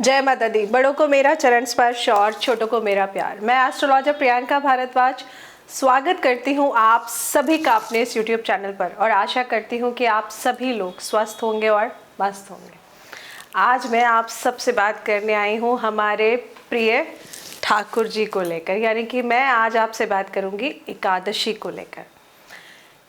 जय माता दी। बड़ों को मेरा चरण स्पर्श और छोटों को मेरा प्यार। मैं एस्ट्रोलॉजर प्रियंका भारद्वाज स्वागत करती हूँ आप सभी का अपने इस YouTube चैनल पर और आशा करती हूँ कि आप सभी लोग स्वस्थ होंगे और मस्त होंगे। आज मैं आप सबसे बात करने आई हूँ हमारे प्रिय ठाकुर जी को लेकर, यानी कि मैं आज आपसे बात करूँगी एकादशी को लेकर।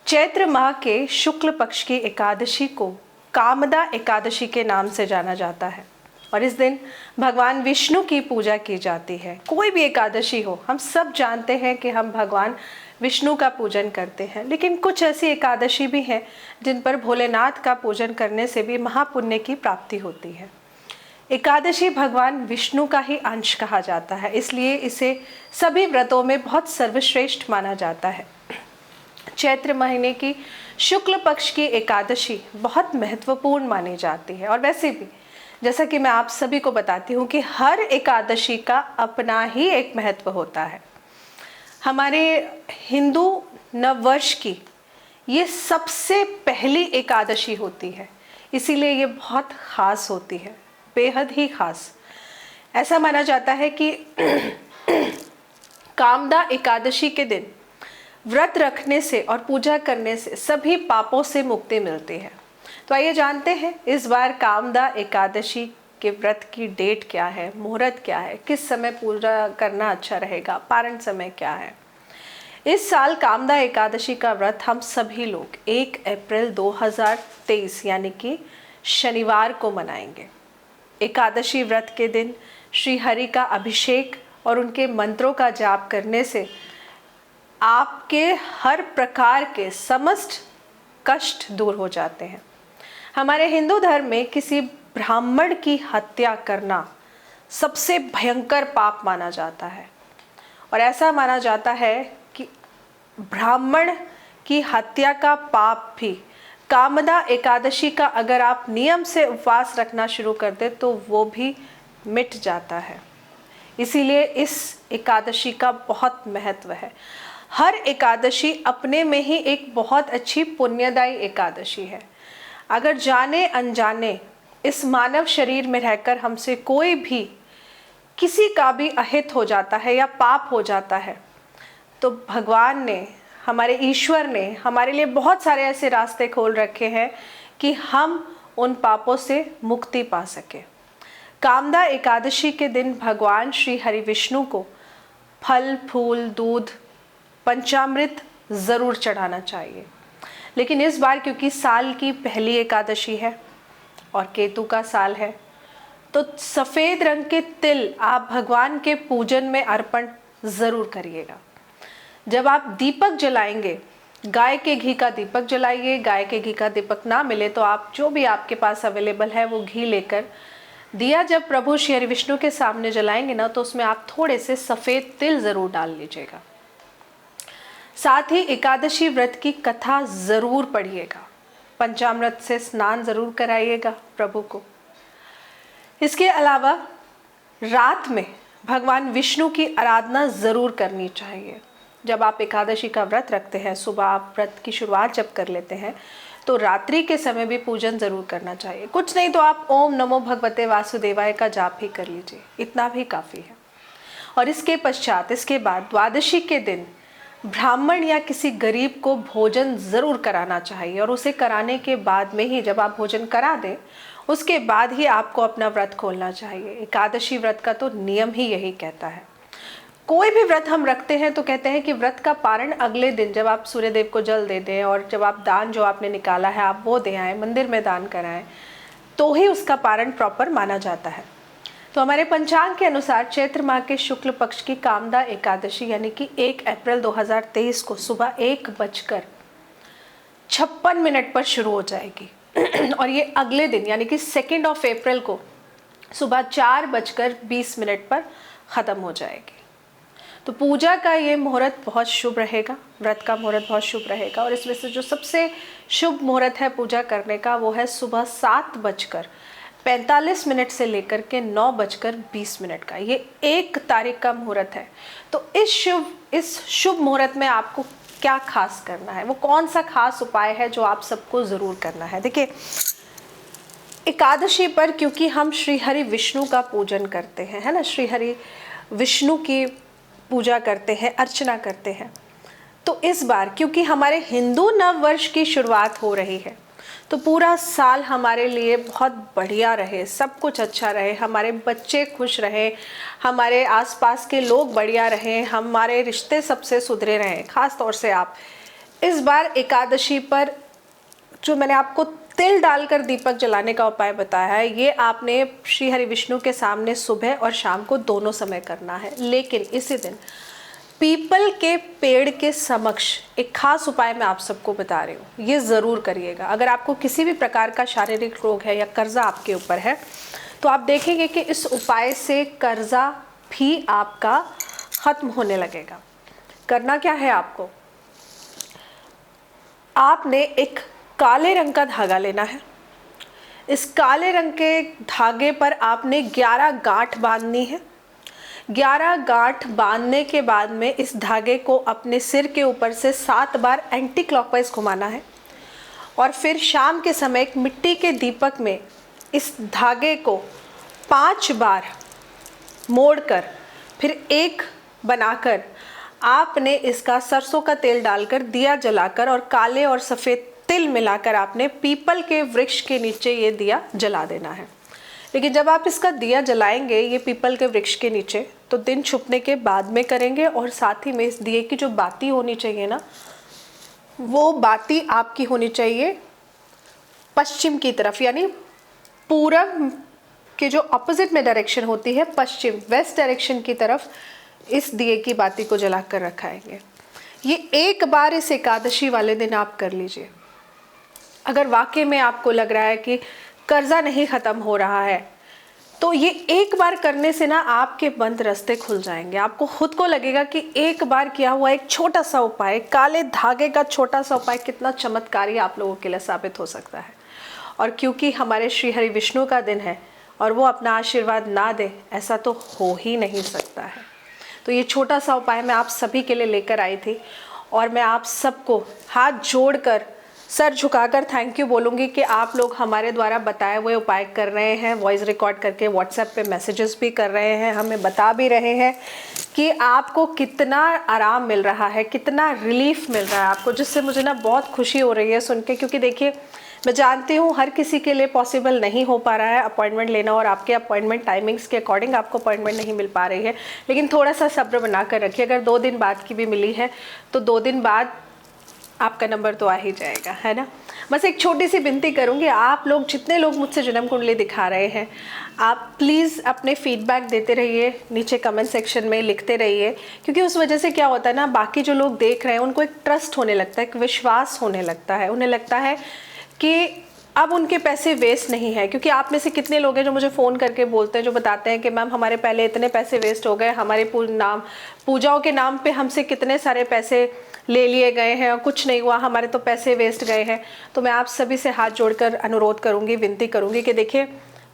चैत्र माह के शुक्ल पक्ष की एकादशी को कामदा एकादशी के नाम से जाना जाता है और इस दिन भगवान विष्णु की पूजा की जाती है। कोई भी एकादशी हो, हम सब जानते हैं कि हम भगवान विष्णु का पूजन करते हैं, लेकिन कुछ ऐसी एकादशी भी हैं जिन पर भोलेनाथ का पूजन करने से भी महापुण्य की प्राप्ति होती है। एकादशी भगवान विष्णु का ही अंश कहा जाता है, इसलिए इसे सभी व्रतों में बहुत सर्वश्रेष्ठ माना जाता है। चैत्र महीने की शुक्ल पक्ष की एकादशी बहुत महत्वपूर्ण मानी जाती है और वैसे भी जैसा कि मैं आप सभी को बताती हूँ कि हर एकादशी का अपना ही एक महत्व होता है। हमारे हिंदू नववर्ष की ये सबसे पहली एकादशी होती है, इसीलिए ये बहुत ख़ास होती है, बेहद ही ख़ास। ऐसा माना जाता है कि कामदा एकादशी के दिन व्रत रखने से और पूजा करने से सभी पापों से मुक्ति मिलती है। तो आइए जानते हैं इस बार कामदा एकादशी के व्रत की डेट क्या है, मुहूर्त क्या है, किस समय पूजा करना अच्छा रहेगा, पारण समय क्या है। इस साल कामदा एकादशी का व्रत हम सभी लोग 1 अप्रैल 2023 यानी कि शनिवार को मनाएंगे। एकादशी व्रत के दिन श्री हरि का अभिषेक और उनके मंत्रों का जाप करने से आपके हर प्रकार के समस्त कष्ट दूर हो जाते हैं। हमारे हिंदू धर्म में किसी ब्राह्मण की हत्या करना सबसे भयंकर पाप माना जाता है और ऐसा माना जाता है कि ब्राह्मण की हत्या का पाप भी कामदा एकादशी का अगर आप नियम से उपवास रखना शुरू कर दे तो वो भी मिट जाता है। इसीलिए इस एकादशी का बहुत महत्व है। हर एकादशी अपने में ही एक बहुत अच्छी पुण्यदायी एकादशी है। अगर जाने अनजाने इस मानव शरीर में रहकर हमसे कोई भी किसी का भी अहित हो जाता है या पाप हो जाता है तो भगवान ने, हमारे ईश्वर ने हमारे लिए बहुत सारे ऐसे रास्ते खोल रखे हैं कि हम उन पापों से मुक्ति पा सके। कामदा एकादशी के दिन भगवान श्री हरि विष्णु को फल फूल दूध पंचामृत ज़रूर चढ़ाना चाहिए। लेकिन इस बार क्योंकि साल की पहली एकादशी है और केतु का साल है तो सफ़ेद रंग के तिल आप भगवान के पूजन में अर्पण ज़रूर करिएगा। जब आप दीपक जलाएंगे, गाय के घी का दीपक जलाइए। गाय के घी का दीपक ना मिले तो आप जो भी आपके पास अवेलेबल है वो घी लेकर दिया जब प्रभु श्री हरि विष्णु के सामने जलाएंगे ना तो उसमें आप थोड़े से सफ़ेद तिल ज़रूर डाल लीजिएगा। साथ ही एकादशी व्रत की कथा ज़रूर पढ़िएगा। पंचामृत से स्नान ज़रूर कराइएगा प्रभु को। इसके अलावा रात में भगवान विष्णु की आराधना ज़रूर करनी चाहिए। जब आप एकादशी का व्रत रखते हैं, सुबह आप व्रत की शुरुआत जब कर लेते हैं तो रात्रि के समय भी पूजन ज़रूर करना चाहिए। कुछ नहीं तो आप ओम नमो भगवते वासुदेवाय का जाप ही कर लीजिए, इतना भी काफ़ी है। और इसके पश्चात, इसके बाद द्वादशी के दिन ब्राह्मण या किसी गरीब को भोजन ज़रूर कराना चाहिए और उसे कराने के बाद में ही, जब आप भोजन करा दें उसके बाद ही आपको अपना व्रत खोलना चाहिए। एकादशी व्रत का तो नियम ही यही कहता है। कोई भी व्रत हम रखते हैं तो कहते हैं कि व्रत का पारण अगले दिन जब आप सूर्यदेव को जल दे दें और जब आप दान जो आपने निकाला है आप वो दे आएँ, मंदिर में दान कराएं, तो ही उसका पारण प्रॉपर माना जाता है। तो हमारे पंचांग के अनुसार चैत्र माह के शुक्ल पक्ष की कामदा एकादशी यानी कि 1 अप्रैल 2023 को सुबह 1:56 पर शुरू हो जाएगी और ये अगले दिन यानी कि 2 अप्रैल को सुबह 4:20 पर ख़त्म हो जाएगी। तो पूजा का ये मुहूर्त बहुत शुभ रहेगा, व्रत का मुहूर्त बहुत शुभ रहेगा और इसमें से जो सबसे शुभ मुहूर्त है पूजा करने का वो है सुबह 7:45 से लेकर के 9:20 का। ये 1 तारीख का मुहूर्त है। तो इस शुभ मुहूर्त में आपको क्या खास करना है, वो कौन सा खास उपाय है जो आप सबको ज़रूर करना है। देखिए, एकादशी पर क्योंकि हम श्री हरि विष्णु का पूजन करते हैं, है ना, श्री हरि विष्णु की पूजा करते हैं, अर्चना करते हैं, तो इस बार क्योंकि हमारे हिंदू नव वर्ष की शुरुआत हो रही है, तो पूरा साल हमारे लिए बहुत बढ़िया रहे, सब कुछ अच्छा रहे, हमारे बच्चे खुश रहे, हमारे आसपास के लोग बढ़िया रहें, हमारे रिश्ते सबसे सुधरे रहें। ख़ास तौर से आप इस बार एकादशी पर जो मैंने आपको तिल डालकर दीपक जलाने का उपाय बताया है, ये आपने श्री हरि विष्णु के सामने सुबह और शाम को दोनों समय करना है। लेकिन इसी दिन पीपल के पेड़ के समक्ष एक खास उपाय मैं आप सबको बता रही हूँ, ये ज़रूर करिएगा। अगर आपको किसी भी प्रकार का शारीरिक रोग है या कर्जा आपके ऊपर है, तो आप देखेंगे कि इस उपाय से कर्जा भी आपका ख़त्म होने लगेगा। करना क्या है आपको, आपने एक काले रंग का धागा लेना है। इस काले रंग के धागे पर आपने 11 गांठ बांधनी है। 11 गांठ बांधने के बाद में इस धागे को अपने सिर के ऊपर से 7 बार एंटी क्लॉकवाइज घुमाना है और फिर शाम के समय एक मिट्टी के दीपक में इस धागे को 5 बार मोड़कर फिर एक बनाकर आपने इसका सरसों का तेल डालकर दिया जलाकर और काले और सफ़ेद तिल मिलाकर आपने पीपल के वृक्ष के नीचे ये दिया जला देना है। लेकिन जब आप इसका दिया जलाएंगे ये पीपल के वृक्ष के नीचे, तो दिन छुपने के बाद में करेंगे और साथ ही में इस दिए की जो बाती होनी चाहिए ना, वो बाती आपकी होनी चाहिए पश्चिम की तरफ, यानी पूरब के जो अपोजिट में डायरेक्शन होती है, पश्चिम वेस्ट डायरेक्शन की तरफ इस दिए की बाती को जला कर रखाएंगे। ये एक बार इस एकादशी वाले दिन आप कर लीजिए। अगर वाकई में आपको लग रहा है कि कर्जा नहीं ख़त्म हो रहा है, तो ये एक बार करने से ना आपके बंद रास्ते खुल जाएंगे। आपको खुद को लगेगा कि एक बार किया हुआ एक छोटा सा उपाय, काले धागे का छोटा सा उपाय कितना चमत्कारी आप लोगों के लिए साबित हो सकता है। और क्योंकि हमारे श्री हरि विष्णु का दिन है और वो अपना आशीर्वाद ना दे, ऐसा तो हो ही नहीं सकता है। तो ये छोटा सा उपाय मैं आप सभी के लिए लेकर आई थी और मैं आप सबको हाथ जोड़कर सर झुकाकर थैंक यू बोलूँगी कि आप लोग हमारे द्वारा बताए हुए उपाय कर रहे हैं, वॉइस रिकॉर्ड करके व्हाट्सएप पे मैसेजेस भी कर रहे हैं, हमें बता भी रहे हैं कि आपको कितना आराम मिल रहा है, कितना रिलीफ मिल रहा है आपको, जिससे मुझे ना बहुत खुशी हो रही है सुन के। क्योंकि देखिए, मैं जानती हूँ हर किसी के लिए पॉसिबल नहीं हो पा रहा है अपॉइंटमेंट लेना, और आपके अपॉइंटमेंट टाइमिंग्स के अकॉर्डिंग आपको अपॉइंटमेंट नहीं मिल पा रही है। लेकिन थोड़ा सा सब्र बना कर रखिए। अगर 2 दिन बाद की भी मिली है तो 2 दिन बाद आपका नंबर तो आ ही जाएगा, है ना। बस एक छोटी सी विनती करूँगी, आप लोग जितने लोग मुझसे जन्म कुंडली दिखा रहे हैं, आप प्लीज़ अपने फीडबैक देते रहिए, नीचे कमेंट सेक्शन में लिखते रहिए। क्योंकि उस वजह से क्या होता है ना, बाकी जो लोग देख रहे हैं उनको एक ट्रस्ट होने लगता है, एक विश्वास होने लगता है, उन्हें लगता है कि अब उनके पैसे वेस्ट नहीं है। क्योंकि आप में से कितने लोग हैं जो मुझे फ़ोन करके बोलते हैं, जो बताते हैं कि मैम हमारे पहले इतने पैसे वेस्ट हो गए, हमारे पूजाओं के नाम पे हमसे कितने सारे पैसे ले लिए गए हैं और कुछ नहीं हुआ, हमारे तो पैसे वेस्ट गए हैं। तो मैं आप सभी से हाथ जोड़कर अनुरोध करूँगी, विनती करूँगी कि देखिए,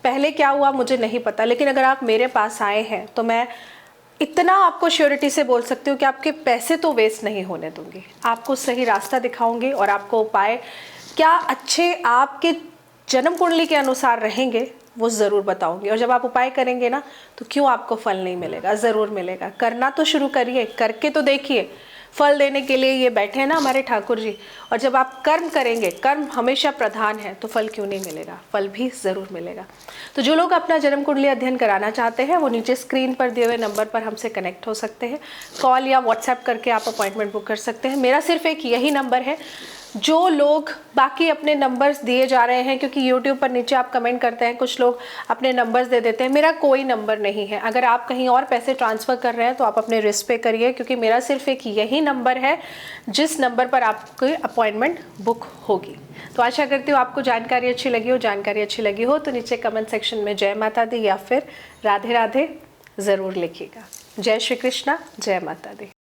पहले क्या हुआ मुझे नहीं पता, लेकिन अगर आप मेरे पास आए हैं तो मैं इतना आपको श्योरिटी से बोल सकती हूँ कि आपके पैसे तो वेस्ट नहीं होने दूँगी। आपको सही रास्ता दिखाऊँगी और आपको उपाय क्या अच्छे आपके जन्म कुंडली के अनुसार रहेंगे वो ज़रूर बताऊंगी। और जब आप उपाय करेंगे ना, तो क्यों आपको फल नहीं मिलेगा, ज़रूर मिलेगा। करना तो शुरू करिए, करके तो देखिए। फल देने के लिए ये बैठे हैं ना हमारे ठाकुर जी, और जब आप कर्म करेंगे, कर्म हमेशा प्रधान है, तो फल क्यों नहीं मिलेगा, फल भी ज़रूर मिलेगा। तो जो लोग अपना जन्म कुंडली अध्ययन कराना चाहते हैं वो नीचे स्क्रीन पर दिए हुए नंबर पर हमसे कनेक्ट हो सकते हैं। कॉल या व्हाट्सएप करके आप अपॉइंटमेंट बुक कर सकते हैं। मेरा सिर्फ एक यही नंबर है। जो लोग बाकी अपने नंबर्स दिए जा रहे हैं, क्योंकि यूट्यूब पर नीचे आप कमेंट करते हैं, कुछ लोग अपने नंबर्स दे देते हैं, मेरा कोई नंबर नहीं है। अगर आप कहीं और पैसे ट्रांसफ़र कर रहे हैं तो आप अपने रिस्क पे करिए, क्योंकि मेरा सिर्फ एक यही नंबर है जिस नंबर पर आपकी अपॉइंटमेंट बुक होगी। तो आशा करती हूँ आपको जानकारी अच्छी लगी हो। जानकारी अच्छी लगी हो तो नीचे कमेंट सेक्शन में जय माता दी या फिर राधे राधे ज़रूर लिखिएगा। जय श्री कृष्णा, जय माता दी।